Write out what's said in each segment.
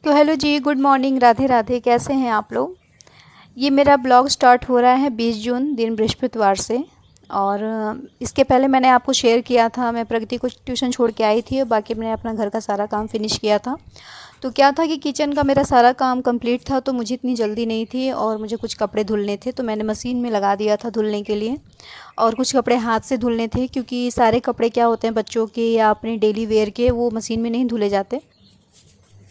तो हेलो जी, good morning, Radhe Radhe. कैसे हैं आप लोग। ये मेरा ब्लॉग स्टार्ट हो रहा है 20 जून दिन बृहस्पतिवार से। और इसके पहले मैंने आपको शेयर किया था, मैं प्रगति को ट्यूशन छोड़ के आई थी और बाकी मैंने अपना घर का सारा काम फिनिश किया था। तो क्या था कि किचन का मेरा सारा काम कंप्लीट था, तो मुझे इतनी जल्दी नहीं थी और मुझे कुछ कपड़े धुलने थे, तो मैंने मशीन में लगा दिया था धुलने के लिए। और कुछ कपड़े हाथ से धुलने थे, क्योंकि सारे कपड़े क्या होते हैं बच्चों के या अपने डेली वेयर के, वो मशीन में नहीं धुले जाते।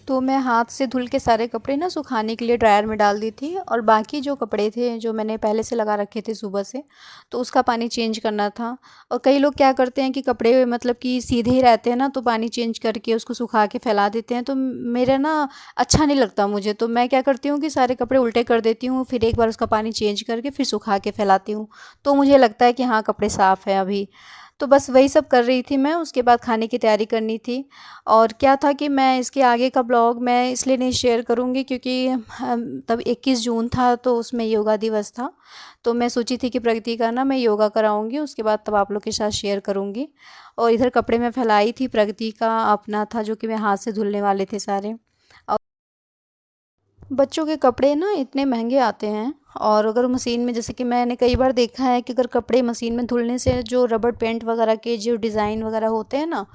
तो मैं हाथ से धुल के सारे कपड़े ना सुखाने के लिए ड्रायर में डाल दी थी, और बाकी जो कपड़े थे जो मैंने पहले से लगा रखे थे सुबह से, तो उसका पानी चेंज करना था। और कई लोग क्या करते हैं कि कपड़े मतलब कि सीधे ही रहते हैं ना, तो पानी चेंज करके उसको सुखा के फैला देते हैं, तो मेरा ना अच्छा नहीं लगता मुझे। तो मैं क्या करती हूँ कि सारे कपड़े उल्टे कर देती हूँ, फिर एक बार उसका पानी चेंज करके फिर सुखा के फैलाती हूँ, तो मुझे लगता है कि हाँ कपड़े साफ़ है अभी। तो बस वही सब कर रही थी मैं। उसके बाद खाने की तैयारी करनी थी। और क्या था कि मैं इसके आगे का ब्लॉग मैं इसलिए नहीं शेयर करूँगी, क्योंकि तब 21 जून था, तो उसमें योगा दिवस था। तो मैं सोची थी कि प्रगति का ना मैं योगा कराऊंगी, उसके बाद तब आप लोग के साथ शेयर करूँगी। और इधर कपड़े मैं फैलाई थी, प्रगति का अपना था जो कि मैं हाथ से धुलने वाले थे सारे। बच्चों के कपड़े ना इतने महंगे आते हैं, और अगर मशीन में, जैसे कि मैंने कई बार देखा है कि अगर कपड़े मशीन में धुलने से जो रबड़ पेंट वगैरह के जो डिज़ाइन वगैरह होते हैं ना,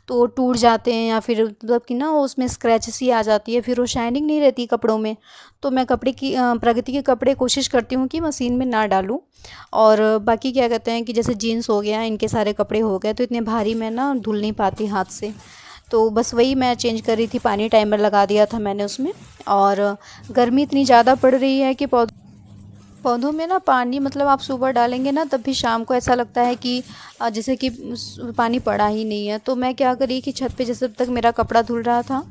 तो वो टूट जाते हैं, या फिर मतलब कि ना वो उसमें स्क्रैच सी आ जाती है, फिर वो शाइनिंग नहीं रहती कपड़ों में। तो मैं कपड़े की प्रगति के कपड़े कोशिश करती हूँ कि मशीन में ना डालूँ। और बाकी क्या कहते हैं कि जैसे जीन्स हो गया, इनके सारे कपड़े हो गए, तो इतने भारी मैं ना धुल नहीं पाती हाथ से। तो बस वही मैं चेंज कर रही थी, पानी टाइमर लगा दिया था मैंने उसमें। और गर्मी इतनी ज़्यादा पड़ रही है कि पौधों में ना पानी, मतलब आप सुबह डालेंगे ना तब भी शाम को ऐसा लगता है कि जैसे कि पानी पड़ा ही नहीं है। तो मैं क्या करी कि छत पे जैसे जब तक मेरा कपड़ा धुल रहा था,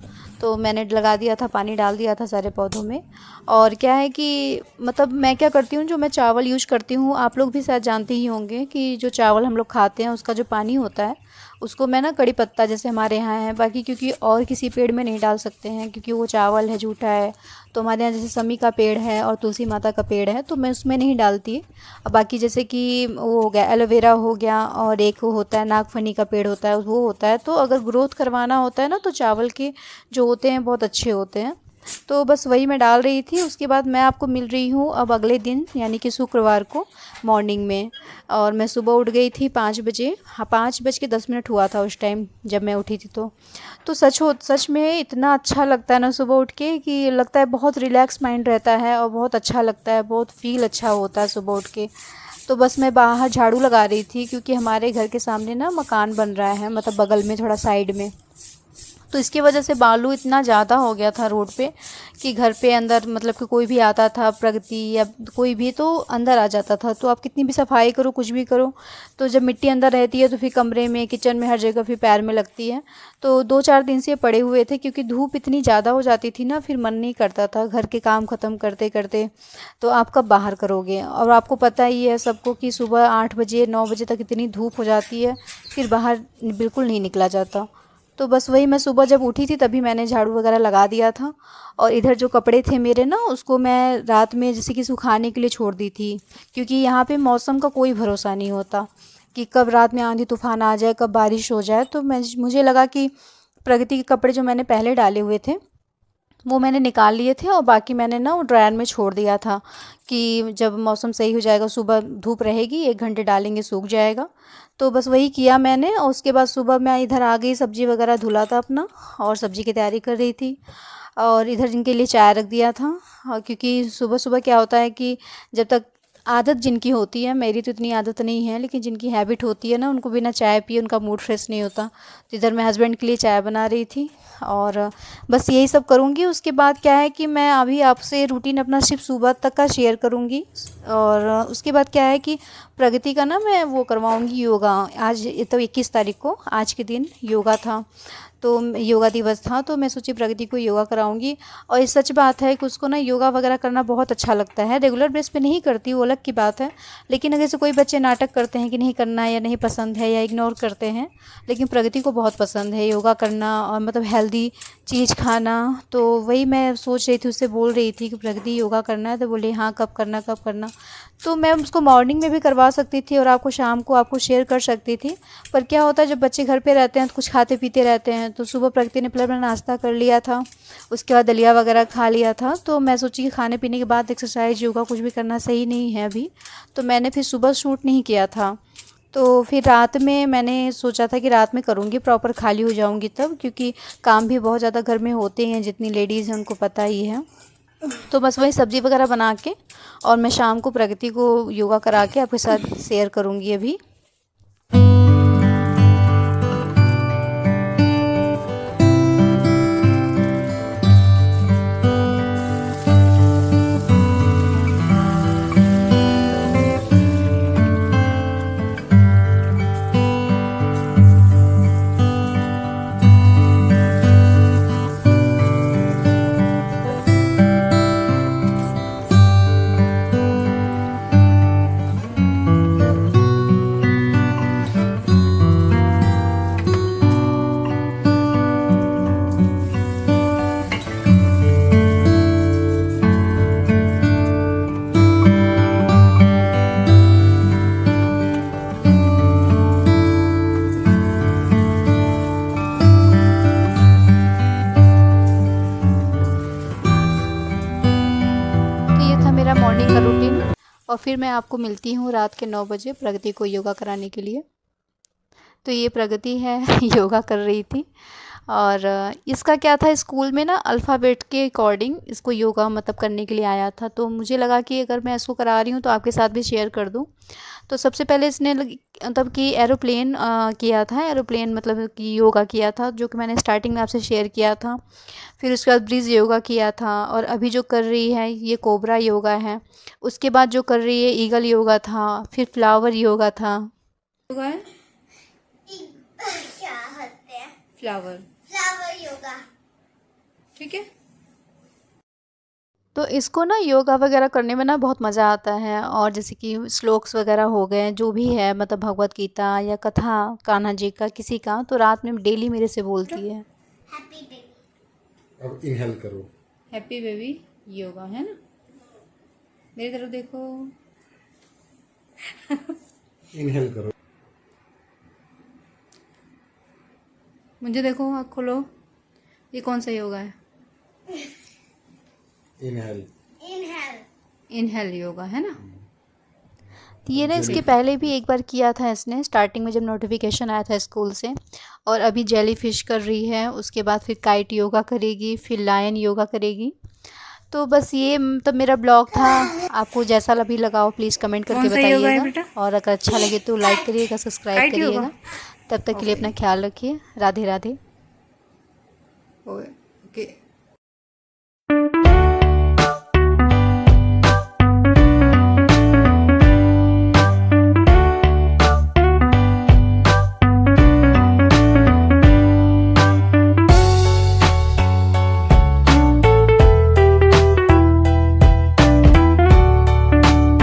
तो मैंने लगा दिया था, पानी डाल दिया था सारे पौधों में। और क्या है कि मतलब मैं क्या करती हूँ, जो मैं चावल यूज़ करती हूँ, आप लोग भी शायद जानते ही होंगे कि जो चावल हम लोग खाते हैं उसका जो पानी होता है, उसको मैं ना कड़ी पत्ता जैसे हमारे यहाँ है, बाकी क्योंकि और किसी पेड़ में नहीं डाल सकते हैं क्योंकि वो चावल है, जूठा है। तो हमारे यहाँ जैसे समी का पेड़ है और तुलसी माता का पेड़ है, तो मैं उसमें नहीं डालती। अब बाकी जैसे कि वो हो गया एलोवेरा हो गया, और एक वो होता है नागफनी का पेड़ होता है, वो होता है। तो अगर ग्रोथ करवाना होता है ना, तो चावल के जो होते हैं बहुत अच्छे होते हैं। तो बस वही मैं डाल रही थी। उसके बाद मैं आपको मिल रही हूँ अब अगले दिन, यानी कि शुक्रवार को मॉर्निंग में। और मैं सुबह उठ गई थी 5 बजे। हाँ, 5:10 हुआ था उस टाइम जब मैं उठी थी। तो सच में इतना अच्छा लगता है ना सुबह उठ के, कि लगता है बहुत रिलैक्स माइंड रहता है और बहुत अच्छा लगता है, बहुत फील अच्छा होता है सुबह उठ के। तो बस मैं बाहर झाड़ू लगा रही थी, क्योंकि हमारे घर के सामने ना मकान बन रहा है, मतलब बगल में थोड़ा साइड में। तो इसकी वजह से बालू इतना ज़्यादा हो गया था रोड पे, कि घर पे अंदर मतलब कि कोई भी आता था, प्रगति या कोई भी, तो अंदर आ जाता था। तो आप कितनी भी सफाई करो, कुछ भी करो, तो जब मिट्टी अंदर रहती है तो फिर कमरे में, किचन में, हर जगह फिर पैर में लगती है। तो 2-4 दिन से ये पड़े हुए थे, क्योंकि धूप इतनी ज़्यादा हो जाती थी ना, फिर मन नहीं करता था घर के काम ख़त्म करते करते। तो आप कब बाहर करोगे, और आपको पता ही है सबको कि सुबह 8 बजे 9 बजे तक इतनी धूप हो जाती है, फिर बाहर बिल्कुल नहीं निकला जाता। तो बस वही मैं सुबह जब उठी थी तभी मैंने झाड़ू वगैरह लगा दिया था। और इधर जो कपड़े थे मेरे ना, उसको मैं रात में जैसे कि सुखाने के लिए छोड़ दी थी, क्योंकि यहाँ पे मौसम का कोई भरोसा नहीं होता कि कब रात में आंधी तूफान आ जाए, कब बारिश हो जाए। तो मुझे लगा कि प्रगति के कपड़े जो मैंने पहले डाले हुए थे वो मैंने निकाल लिए थे, और बाकी मैंने ना वो ड्रायर में छोड़ दिया था कि जब मौसम सही हो जाएगा, सुबह धूप रहेगी, 1 घंटे डालेंगे सूख जाएगा। तो बस वही किया मैंने। और उसके बाद सुबह मैं इधर आ गई, सब्ज़ी वगैरह धुला था अपना, और सब्ज़ी की तैयारी कर रही थी। और इधर इनके लिए चाय रख दिया था। क्योंकि सुबह सुबह क्या होता है कि जब तक आदत जिनकी होती है, मेरी तो इतनी आदत नहीं है, लेकिन जिनकी हैबिट होती है ना, उनको बिना चाय पिए उनका मूड फ्रेश नहीं होता। तो इधर मैं हस्बैंड के लिए चाय बना रही थी, और बस यही सब करूँगी। उसके बाद क्या है कि मैं अभी आपसे रूटीन अपना सिर्फ सुबह तक का शेयर करूँगी। और उसके बाद क्या है कि प्रगति का ना मैं वो करवाऊँगी योगा। आज तो 21 तारीख को, आज के दिन योगा था, तो योगा दिवस था, तो मैं सोची प्रगति को योगा कराऊंगी। और ये सच बात है कि उसको ना योगा वगैरह करना बहुत अच्छा लगता है। रेगुलर बेस पे नहीं करती, वो अलग की बात है। लेकिन अगर से कोई बच्चे नाटक करते हैं कि नहीं करना है, या नहीं पसंद है, या इग्नोर करते हैं, लेकिन प्रगति को बहुत पसंद है योगा करना, और मतलब हेल्दी चीज़ खाना। तो वही मैं सोच रही थी, उससे बोल रही थी कि प्रगति योगा करना है, तो बोली हाँ कब करना कब करना। तो मैं उसको मॉर्निंग में भी करवा सकती थी और आपको शाम को आपको शेयर कर सकती थी। पर क्या होता है जब बच्चे घर पे रहते हैं तो कुछ खाते पीते रहते हैं, तो सुबह प्रगति ने पहले अपना नाश्ता कर लिया था, उसके बाद दलिया वगैरह खा लिया था। तो मैं सोची कि खाने पीने के बाद एक्सरसाइज योगा कुछ भी करना सही नहीं है अभी, तो मैंने फिर सुबह शूट नहीं किया था। तो फिर रात में मैंने सोचा था कि रात में करूँगी, प्रॉपर खाली हो जाऊँगी तब, क्योंकि काम भी बहुत ज़्यादा घर में होते हैं, जितनी लेडीज़ हैं उनको पता ही है। तो बस वही सब्ज़ी वगैरह बना के और मैं शाम को प्रगति को योगा करा के आपके साथ शेयर करूँगी अभी। मेरा मॉर्निंग का रूटीन, और फिर मैं आपको मिलती हूँ रात के 9 बजे प्रगति को योगा कराने के लिए। तो ये प्रगति है योगा कर रही थी, और इसका क्या था, स्कूल में ना अल्फ़ाबेट के अकॉर्डिंग इसको योगा मतलब करने के लिए आया था। तो मुझे लगा कि अगर मैं इसको करा रही हूँ तो आपके साथ भी शेयर कर दूँ। तो सबसे पहले इसने मतलब कि एरोप्लेन किया था, एरोप्लेन मतलब कि योगा किया था, जो कि मैंने स्टार्टिंग में आपसे शेयर किया था। फिर उसके बाद ब्रिज योगा किया था, और अभी जो कर रही है ये कोबरा योगा है। उसके बाद जो कर रही है ईगल योगा था, फिर फ्लावर योगा था। योगा है क्या होते हैं? फ्लावर योगा। ठीक है। तो इसको ना योगा वगैरह करने में ना बहुत मज़ा आता है, और जैसे कि श्लोक्स वगैरह हो गए, जो भी है मतलब भगवत गीता या कथा कान्हा जी का किसी का, तो रात में डेली मेरे से बोलती है। Happy baby. अब इनहेल करो। हैप्पी बेबी योगा है ना, मेरी तरफ देखो। इनहेल करो। मुझे देखो, आँख खोलो। ये कौन सा योगा है? इनहेल। इनहेल योगा है ना। तो ये ना इसके पहले भी एक बार किया था इसने, स्टार्टिंग में जब नोटिफिकेशन आया था स्कूल से। और अभी जेली फिश कर रही है, उसके बाद फिर काइट योगा करेगी, फिर लायन योगा करेगी। तो बस ये मतलब मेरा ब्लॉग था। आपको जैसा भी लगाओ प्लीज़ कमेंट करके बताइएगा, और अगर अच्छा लगे तो लाइक करिएगा, सब्सक्राइब करिएगा। तब तक के लिए अपना ख्याल रखिए। राधे राधे। ओके।